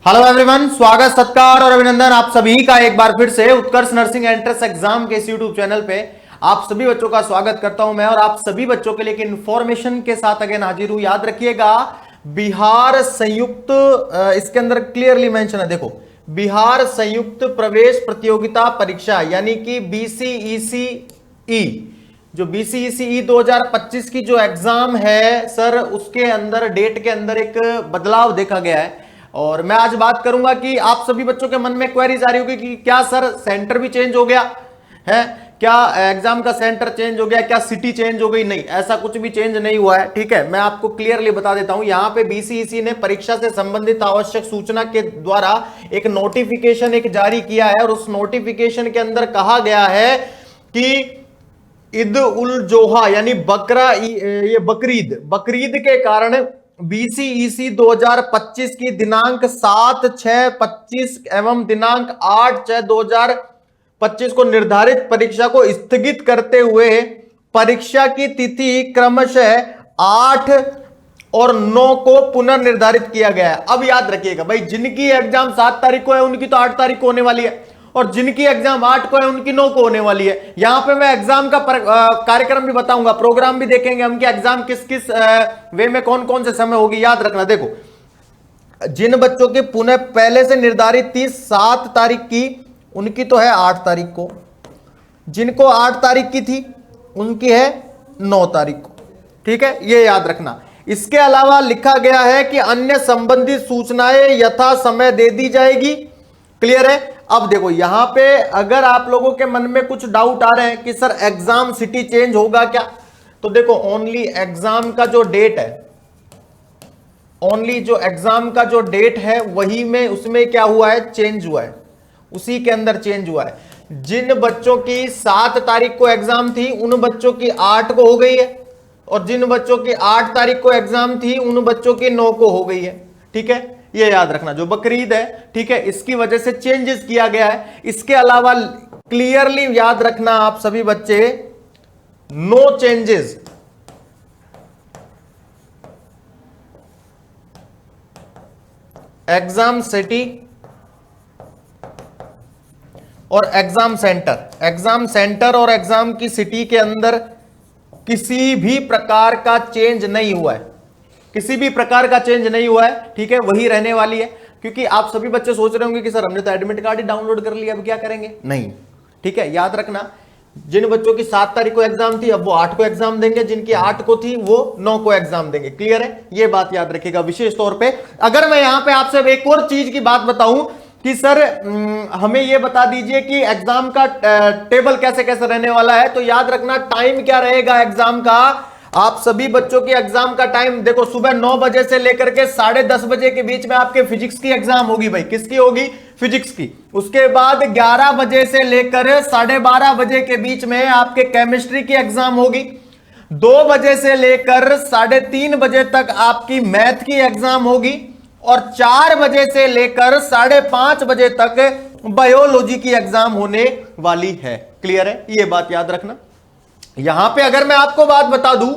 Hello everyone, स्वागत सत्कार और अभिनंदन आप सभी का एक बार फिर से उत्कर्ष नर्सिंग एंट्रेंस एग्जाम के इस यूट्यूब चैनल पे आप सभी बच्चों का स्वागत करता हूं मैं। और आप सभी बच्चों के लिए एक इंफॉर्मेशन के साथ अगेन हाजिर हूं। याद रखिएगा, बिहार संयुक्त, इसके अंदर क्लियरली मेंशन है, देखो, बिहार संयुक्त प्रवेश प्रतियोगिता परीक्षा यानी कि बीसीईसीई, जो बीसीईसीई 2025 की जो एग्जाम है सर, उसके अंदर डेट के अंदर एक बदलाव देखा गया है। और मैं आज बात करूंगा कि आप सभी बच्चों के मन में क्वेरीज आ रही होगी कि क्या सर सेंटर भी चेंज हो गया है, क्या एग्जाम का सेंटर चेंज हो गया, क्या सिटी चेंज हो गई। नहीं, ऐसा कुछ भी चेंज नहीं हुआ है। ठीक है, मैं आपको क्लियरली बता देता हूं। यहां पे बीसीईसी ने परीक्षा से संबंधित आवश्यक सूचना के द्वारा एक नोटिफिकेशन एक जारी किया है और उस नोटिफिकेशन के अंदर कहा गया है कि ईद उल जोहा यानी बकरीद के कारण बीसीईसी 2025 की दिनांक 7/6/25 एवं दिनांक 8/6/2025 को निर्धारित परीक्षा को स्थगित करते हुए परीक्षा की तिथि क्रमशः 8 और 9 को पुनर्निर्धारित किया गया है। अब याद रखिएगा भाई, जिनकी एग्जाम 7 तारीख को है उनकी तो 8 तारीख को होने वाली है, और जिनकी एग्जाम 8 को है उनकी 9 को होने वाली है। यहां पे मैं एग्जाम का कार्यक्रम भी बताऊंगा, प्रोग्राम भी देखेंगे हम कि एग्जाम किस किस वे में कौन कौन से समय होगी। याद रखना, देखो, जिन बच्चों की पुनः पहले से निर्धारित थी 7 तारीख की, उनकी तो है 8 तारीख को, जिनको 8 तारीख की थी उनकी है 9 तारीख को। ठीक है, ये याद रखना। इसके अलावा लिखा गया है कि अन्य संबंधित सूचनाएं यथा समय दे दी जाएगी। क्लियर है। अब देखो, यहां पे अगर आप लोगों के मन में कुछ डाउट आ रहे हैं कि सर एग्जाम सिटी चेंज होगा क्या, तो देखो, ओनली एग्जाम का जो डेट है, ओनली जो एग्जाम का जो डेट है वही में उसमें क्या हुआ है, चेंज हुआ है, उसी के अंदर चेंज हुआ है। जिन बच्चों की 7 तारीख को एग्जाम थी उन बच्चों की 8 को हो गई है, और जिन बच्चों की 8 तारीख को एग्जाम थी उन बच्चों की 9 को हो गई है। ठीक है, ये याद रखना, जो बकरीद है, ठीक है, इसकी वजह से चेंजेस किया गया है। इसके अलावा क्लियरली याद रखना आप सभी बच्चे, नो चेंजेस एग्जाम सिटी और एग्जाम सेंटर, एग्जाम सेंटर और एग्जाम की सिटी के अंदर किसी भी प्रकार का चेंज नहीं हुआ है, किसी भी प्रकार का चेंज नहीं हुआ है। ठीक है, वही रहने वाली है। क्योंकि आप सभी बच्चे सोच रहे होंगे कि सर हमने तो एडमिट कार्ड ही डाउनलोड कर लिया, अब क्या करेंगे। नहीं, ठीक है, याद रखना, जिन बच्चों की 7 तारीख को एग्जाम थी अब वो 8 को एग्जाम देंगे, जिनकी 8 को थी वो 9 को एग्जाम देंगे। क्लियर है, ये बात याद रखिएगा विशेष तौर पे। अगर मैं यहां पे आपसे एक और चीज की बात बताऊं कि सर हमें ये बता दीजिए कि एग्जाम का टेबल कैसे कैसे रहने वाला है, तो याद रखना टाइम क्या रहेगा एग्जाम का। आप सभी बच्चों की एग्जाम का टाइम देखो, सुबह 9 बजे से लेकर के 10:30 बजे के बीच में आपके फिजिक्स की एग्जाम होगी भाई। किसकी होगी? फिजिक्स की। उसके बाद 11 बजे से लेकर 12:30 बजे के बीच में आपके केमिस्ट्री की एग्जाम होगी। 2 बजे से लेकर 3:30 बजे तक आपकी मैथ की एग्जाम होगी, और 4 बजे से लेकर 5:30 बजे तक बायोलॉजी की एग्जाम होने वाली है। क्लियर है, ये बात याद रखना। यहां पे अगर मैं आपको बात बता दूं,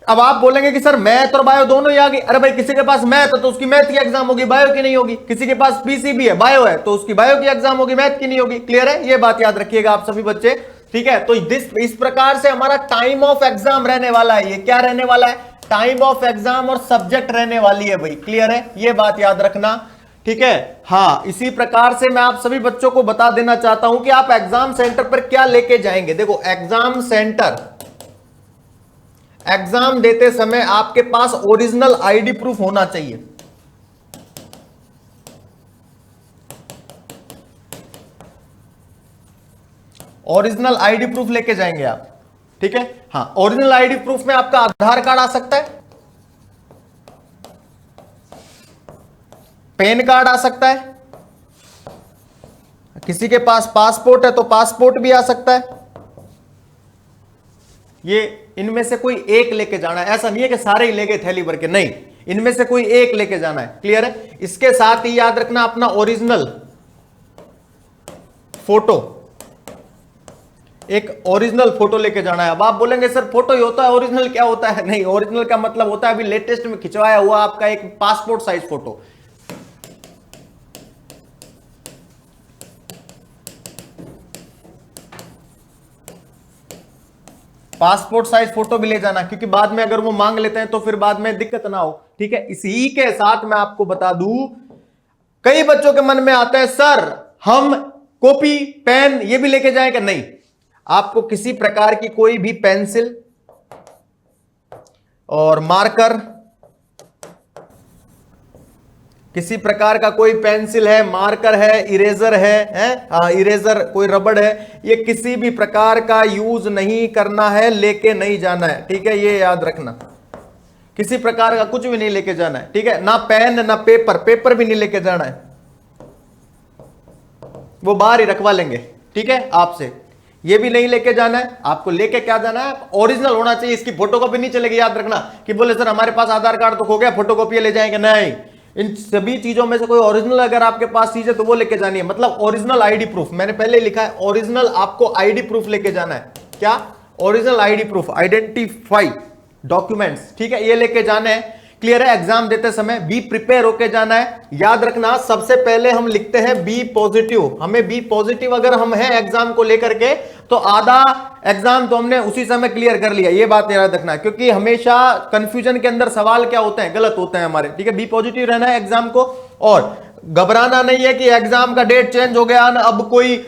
अब आप बोलेंगे कि सर मैथ और बायो दोनों ही आ गई। अरे भाई, किसी के पास मैथ है तो उसकी मैथ की एग्जाम होगी, बायो की नहीं होगी। किसी के पास पीसीबी है, बायो है, तो उसकी बायो की एग्जाम होगी, मैथ की नहीं होगी। क्लियर है, ये बात याद रखिएगा आप सभी बच्चे। ठीक है, तो इस प्रकार से हमारा टाइम ऑफ एग्जाम रहने वाला है। ये क्या रहने वाला है? टाइम ऑफ एग्जाम और सब्जेक्ट रहने वाली है भाई। क्लियर है, ये बात याद रखना। ठीक है, हाँ, इसी प्रकार से मैं आप सभी बच्चों को बता देना चाहता हूं कि आप एग्जाम सेंटर पर क्या लेके जाएंगे। देखो, एग्जाम सेंटर, एग्जाम देते समय आपके पास ओरिजिनल आईडी प्रूफ होना चाहिए। ओरिजिनल आईडी प्रूफ लेके जाएंगे आप। ठीक है, हाँ, ओरिजिनल आईडी प्रूफ में आपका आधार कार्ड आ सकता है, पैन कार्ड आ सकता है, किसी के पास पासपोर्ट है तो पासपोर्ट भी आ सकता है। ये इनमें से कोई एक लेके जाना है, ऐसा नहीं है कि सारे ही लेके थैली भर के, नहीं, इनमें से कोई एक लेके जाना है। क्लियर है। इसके साथ ही याद रखना अपना ओरिजिनल फोटो, एक ओरिजिनल फोटो लेके जाना है। अब आप बोलेंगे सर फोटो ही होता है, ओरिजिनल क्या होता है? नहीं, ओरिजिनल का मतलब होता है अभी लेटेस्ट में खिंचवाया हुआ आपका एक passport size photo. Passport size photo भी ले जाना, क्योंकि बाद में अगर वो मांग लेते हैं तो फिर बाद में दिक्कत ना हो, ठीक है। इसी के साथ मैं आपको बता दूं, कई बच्चों के मन में आता है सर हम कॉपी पेन ये भी लेके जाएं कि नहीं, आपको किसी प्रकार की कोई भी पेंसिल और मार्कर, किसी प्रकार का कोई पेंसिल है, मार्कर है, इरेजर है, इरेजर कोई रबड़ है, ये किसी भी प्रकार का यूज नहीं करना है, लेके नहीं जाना है, ठीक है। ये याद रखना, किसी प्रकार का कुछ भी नहीं लेके जाना है, ठीक है। ना पेन ना पेपर, पेपर भी नहीं लेके जाना है, वो बाहर ही रखवा लेंगे, ठीक है। आपसे ये भी नहीं लेके जाना है, आपको लेके क्या जाना है, ओरिजिनल होना चाहिए, इसकी फोटोकॉपी नहीं चलेगी। याद रखना कि बोले सर हमारे पास आधार कार्ड तो खो गया, फोटोकॉपी ले जाएंगे, नहीं, इन सभी चीजों में से कोई ओरिजिनल अगर आपके पास चीज है तो वो लेके जानी है, मतलब ओरिजिनल आईडी प्रूफ। मैंने पहले लिखा है ओरिजिनल, आपको आईडी प्रूफ लेके जाना है। क्या? Original ID proof, identify documents, ठीक है, ये लेके जाने हैं। क्लियर है? एग्जाम देते समय बी प्रिपेयर होके जाना है। याद रखना सबसे पहले हम लिखते हैं बी पॉजिटिव, हमें बी पॉजिटिव अगर हम हैं एग्जाम को लेकर के तो आधा एग्जाम तो हमने उसी समय क्लियर कर लिया, ये बात याद रखना, क्योंकि हमेशा कंफ्यूजन के अंदर सवाल क्या होते हैं, गलत होते हैं हमारे, ठीक है। बी पॉजिटिव रहना है एग्जाम को, और घबराना नहीं है कि एग्जाम का डेट चेंज हो गया ना, अब कोई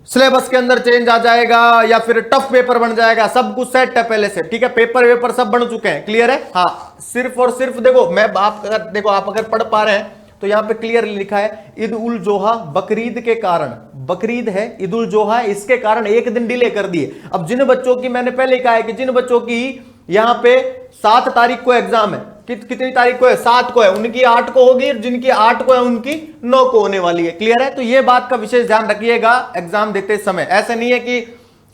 सिलेबस के अंदर चेंज आ जाएगा या फिर टफ पेपर बन जाएगा, सब कुछ सेट है पहले से, ठीक है। पेपर वेपर सब बन चुके हैं, क्लियर है। हाँ, सिर्फ और सिर्फ देखो, मैं आप अगर पढ़ पा रहे हैं तो यहां पे क्लियर लिखा है ईद उल जोहा, बकरीद के कारण, बकरीद है, ईद उल जोहा, इसके कारण एक दिन डिले कर दिए। अब जिन बच्चों की, मैंने पहले कहा है कि जिन बच्चों की यहां पे 7 तारीख को एग्जाम है, कितनी तारीख को है, 7 को है, उनकी 8 को होगी, जिनकी 8 को है उनकी 9 को होने वाली है, क्लियर है। तो ये बात का विशेष ध्यान रखिएगा एग्जाम देते समय। ऐसा नहीं है कि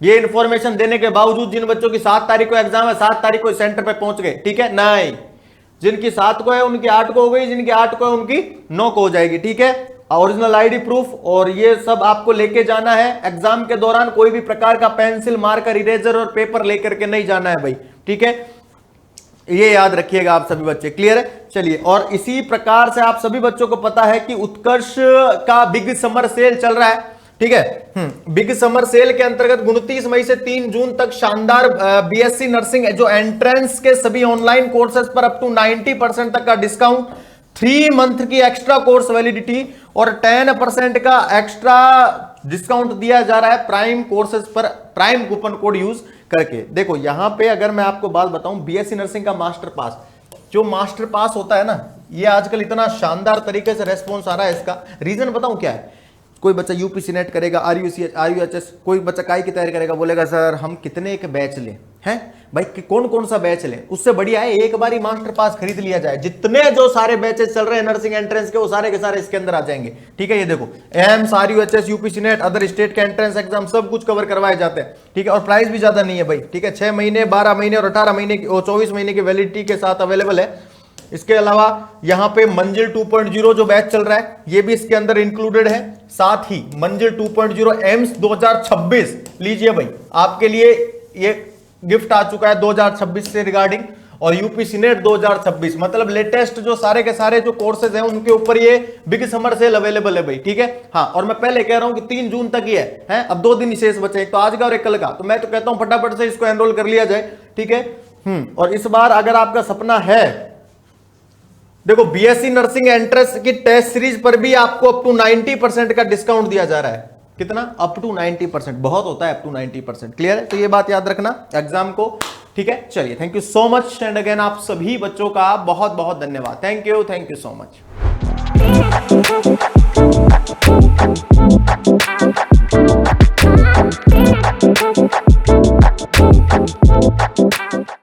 ये इंफॉर्मेशन देने के बावजूद जिन बच्चों की 7 तारीख को एग्जाम है 7 तारीख को सेंटर पे पहुंच गए, ठीक है, नहीं, जिनकी 7 को है उनकी 8 को हो गई, जिनकी 8 को है उनकी 9 को हो जाएगी, ठीक है। ओरिजिनल आईडी प्रूफ और ये सब आपको लेके जाना है एग्जाम के दौरान। कोई भी प्रकार का पेंसिल, मार्कर, इरेजर और पेपर लेकर के नहीं जाना है भाई, ठीक है, ये याद रखिएगा आप सभी बच्चे, क्लियर है। चलिए, और इसी प्रकार से आप सभी बच्चों को पता है कि उत्कर्ष का बिग समर सेल चल रहा है, ठीक है। बिग समर सेल के अंतर्गत 29 मई से 3 जून तक शानदार बीएससी नर्सिंग जो एंट्रेंस के सभी ऑनलाइन कोर्सेज पर अप टू 90% तक का डिस्काउंट, 3 मंथ की एक्स्ट्रा कोर्स वैलिडिटी और 10% का एक्स्ट्रा डिस्काउंट दिया जा रहा है प्राइम कोर्सेज पर, प्राइम कूपन कोड यूज करके। देखो यहां पे अगर मैं आपको बात बताऊं, बीएससी नर्सिंग का मास्टर पास, जो मास्टर पास होता है ना, ये आजकल इतना शानदार तरीके से रेस्पॉन्स आ रहा है, इसका रीजन बताऊं क्या है। कोई बच्चा यूपीसी नेट करेगा, आरयूएचएस, कोई बच्चा काई की तैयारी करेगा, बोलेगा सर हम कितने एक बैच लें, हैं भाई, कौन कौन सा बैच लें, उससे बढ़िया है एक बार ही मास्टर पास खरीद लिया जाए। जितने जो सारे बैचेस चल रहे हैं नर्सिंग एंट्रेंस के, वो सारे के सारे इसके अंदर आ जाएंगे, ठीक है। ये देखो AIIMS, RUHS, UPC net, other state के एंट्रेंस एग्जाम सब कुछ कवर करवाए जाते हैं, ठीक है। और प्राइस भी ज्यादा नहीं है भाई, ठीक है, 6 महीने, 12 महीने और 18 महीने की, 24 महीने की वैलिडिटी के साथ अवेलेबल है। इसके अलावा यहां पे मंजिल 2.0 जो बैच चल रहा है, ये भी इसके अंदर इंक्लूडेड है। साथ ही मंजिल 2.0 एम्स 2026 लीजिए भाई, आपके लिए ये गिफ्ट आ चुका है 2026 से रिगार्डिंग, और यूपीसी नेट 2026, मतलब लेटेस्ट जो सारे के सारे जो कोर्सेज हैं उनके ऊपर ये बिग समर सेल अवेलेबल है भाई, ठीक है। हाँ, और मैं पहले कह रहा हूं कि 3 जून तक ही है, अब 2 दिन शेष बचे, एक तो आज का और एक कल का, तो मैं तो कहता हूं फटाफट से इसको एनरोल कर लिया जाए, ठीक है। और इस बार अगर आपका सपना है, देखो बीएससी नर्सिंग एंट्रेंस की टेस्ट सीरीज पर भी आपको अप टू 90% का डिस्काउंट दिया जा रहा है। कितना? अप टू 90%, बहुत होता है अप टू 90%, क्लियर है। तो ये बात याद रखना एग्जाम को, ठीक है। चलिए, thank you so much and again आप सभी बच्चों का बहुत बहुत धन्यवाद। Thank you so much.